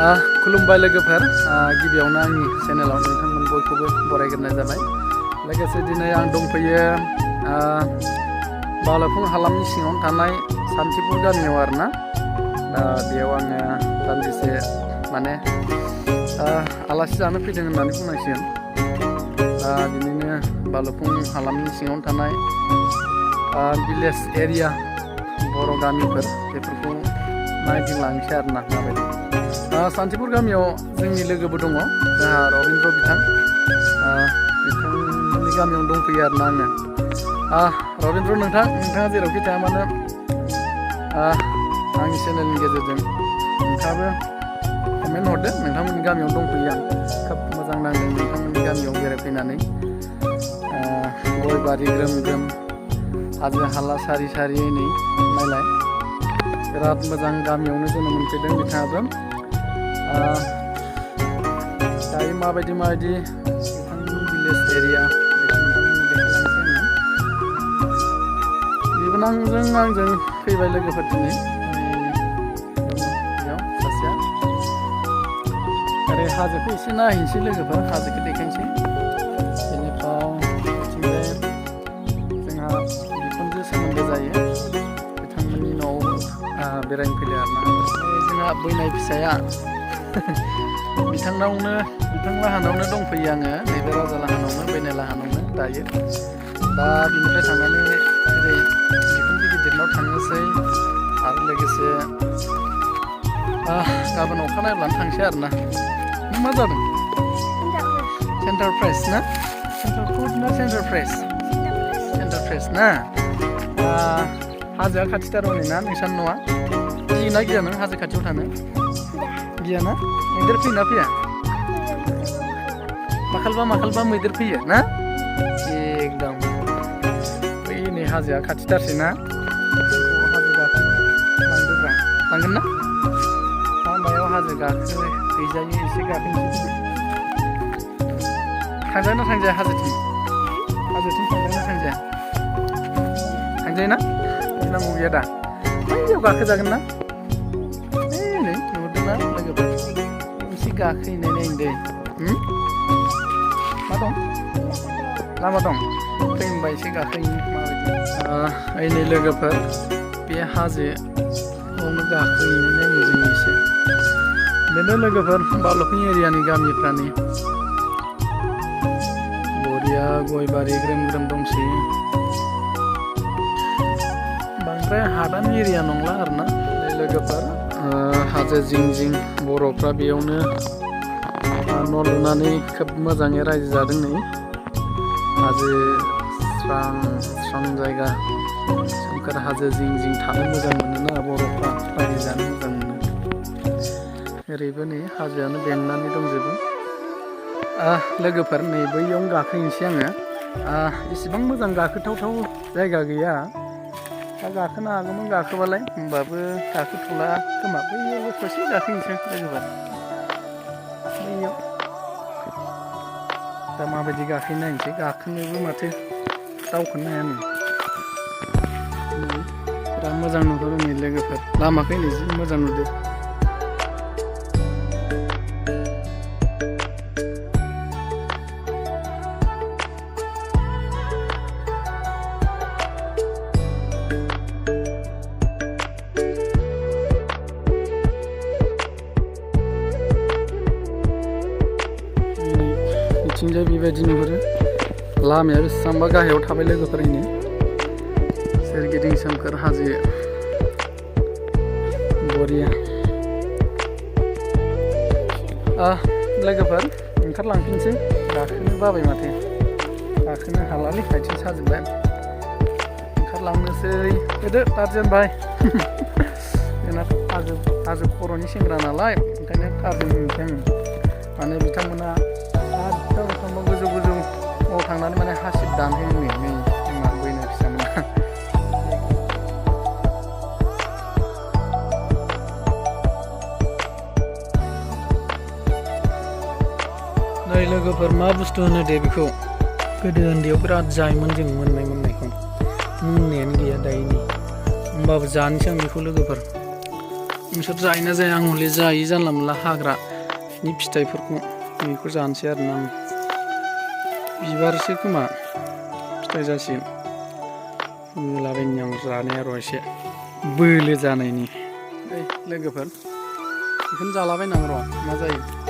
खुलुमबाय लोगोफोर गिबियावनो आंनि चेनेलाव नोंथांमोन बयखौबो बरायग्रोनाय जाबाय। लोगोसे दिनै आं दंफैयो बावलाफुं हालामनि सिङावनो थानाय सान्थिपुर गामियाव आरोना। बेयाव आङो दान्दिसे माने आलासि जानो फैदों होननानै बुंनांसिगोन। बिनिनो बावलाफुं हालामनि सिङावनो थानाय भिलेज एरिया बर' गामिफोर बेफोरखौ नायदिंलांनोसै आरोना माबायदि। सान्थिपुर गामियाव जोंनि लोगोबो दङ, जोंहा रबिन्द्र बिथां, बिथांनि गामियावनो दंफैयो आरोना आङो। रबिन्द्र नोंथाङा जेरावखि थाया मानो आंनि चेनेलनि गेजेरजों नोंथाङाबो कमेन्ट हरदो, नोंथांमोननि गामियाव दंफैयो आं खोब मोजां नांदों नोंथांमोननि गामियाव बेरायफैनानै। गय बारि ग्रोम ग्रोम, हाजो हाला सारि सारियै नै नायलाय, बिराद मोजां गामियावनो जोनोम मोनफैदों बिथाङाबो। दायो माबायदि बिथांनि भिलेज एरिया बेखौ नोंथांमोननो देखायलांसै आङो। आंजों फैबाय लोगोफोर दिनै बेयाव सासेया। ओरै हाजोखौ एसे नायहैनोसै लोगोफोर, हाजोखौ देखायनोसै। बेनिफ्राय बिथिंजाय जोंहा बिखुनजो सोमोन्दो जायो, बिथांमोननि न'आव बेरायनो फैदों आरोना। जोंहा बैनाय फिसाया बिथांलाहानावनो दंफैयो आङो, नैबे राजालाहानावनो, बैनाय लाहानावनो दायो। दा बिनिफ्राय थांनानै ओरै बिखुनजो गिदिरनाव थांनोसै आरो लोगोसे गाबोन अखा नायब्लानो थांसै आरोना। नों मा जादों? सेन्टार फ्रेस ना? सेन्टार फुड ना सेन्टार फ्रेस? सेन्टार फ्रेस ना? हाजोआ खाथिथार हनै ना नोंसानि न'आ? गियोना गिया नों हाजो खाथियाव थानो? गियाना? मैदेर फैयोना फैया? माखालबा मैदेर फैयो ना? एकदम बै नै हाजोआ खाथिथारसै ना? हाजो गाखो लांदोब्रा, लांगोन ना? लामायाव हाजो गाखो गैजायो, एसे गाखोनोसै। थांजाया ना थांजाया हाजोथिं? हाजोथिं थांजाया ना थांजाया? थांजायो ना? गिनांगौ गैया दा? बैयाव गाखोजागोन ना? नै नुदोंना लोगोफोर, एसे गाखोहैनाय नायनो दे। मा दं? लामा दं? फै होनबा एसे गाखोहैनि माबायदि। नै लोगोफोर, बे हाजोआवनो गाखोहैनाय नायनो जों एसे। बेनो लोगोफोर बावलाफुं एरियानि गामिफ्रानि बरिया गय बारि ग्रोम ग्रोम दंसोयो। बांद्राय हादान एरिया नंला आरोना लोगोफोर। हाजो जिं जिं बर'फ्रा बेयावनो न' लुनानै खोब मोजाङै रायजो जादों। नै हाजो स्रां जायगा, सोमखोर हाजो जिं जिं थानो मोजां मोनोना बर'फ्रा, रायजो जानो मोजां मोनो। ओरैबो नै हाजोआनो बेंनानै दंजोबो। लोगोफोर नै बैयावनो गाखोहैनोसै आङो। इसिबां मोजां गाखोथावथाव जायगा गैया, दा गाखोनो हागौमोन गाखोबालाय, होमबाबो गाखोथ'ला खोमा। बैयाव ससे गाखोहैनोसै लोगोफोर, बैयाव दा माबायदि गाखोयो नायनोसै। गाखोनोबो माथो दावखोनो हाया नै, बिराद मोजां नुहुरो नै लोगोफोर, लामाखै नै जि मोजां नुदो। बिथिंजाय बेबायदि नुहुरो, लामाया बेसेबांबा गाहायाव थाबाय लोगोफोरनि, सोरगिदिं सोमखोर हाजो बरिया। लोगोफोर ओंखारलांफिनसै, गाखोनो बाबाय माथो, गाखोनो हालालै आथिं साजोब्बाय। ओंखारलांनोसै, फैदो टार्जेन भाइ। जोंना हाजो खर'नि सेंग्रा नालाय, ओंखायनो टार्जेन होनोसै आङो। माने बिथांमोना गोजौआव थांनानै माने हासिब दानहैयो नै जोंना बैनाय फिसामोना। नै लोगोफोर मा बुस्थु होनो दे बेखौ, गोदो उन्दैयाव बिराद जायोमोन जों मोननायखौ, मोननायानो गैया दायो नै। होमबाबो जानोसै आं बेखौ लोगोफोर। नोंसोर जायोना जाया आं हले जायो जानला मोनला हाग्रानि फिथाइफोरखौ बेखौ जानोसै आरोना आं बिबारसो खोमा फिथाइ जासिगोन होलाबायनि आं जानाया र' एसे बोलो जानायनि लोगोफोर बेखौनो जालाबायनांगौ र' मा जायो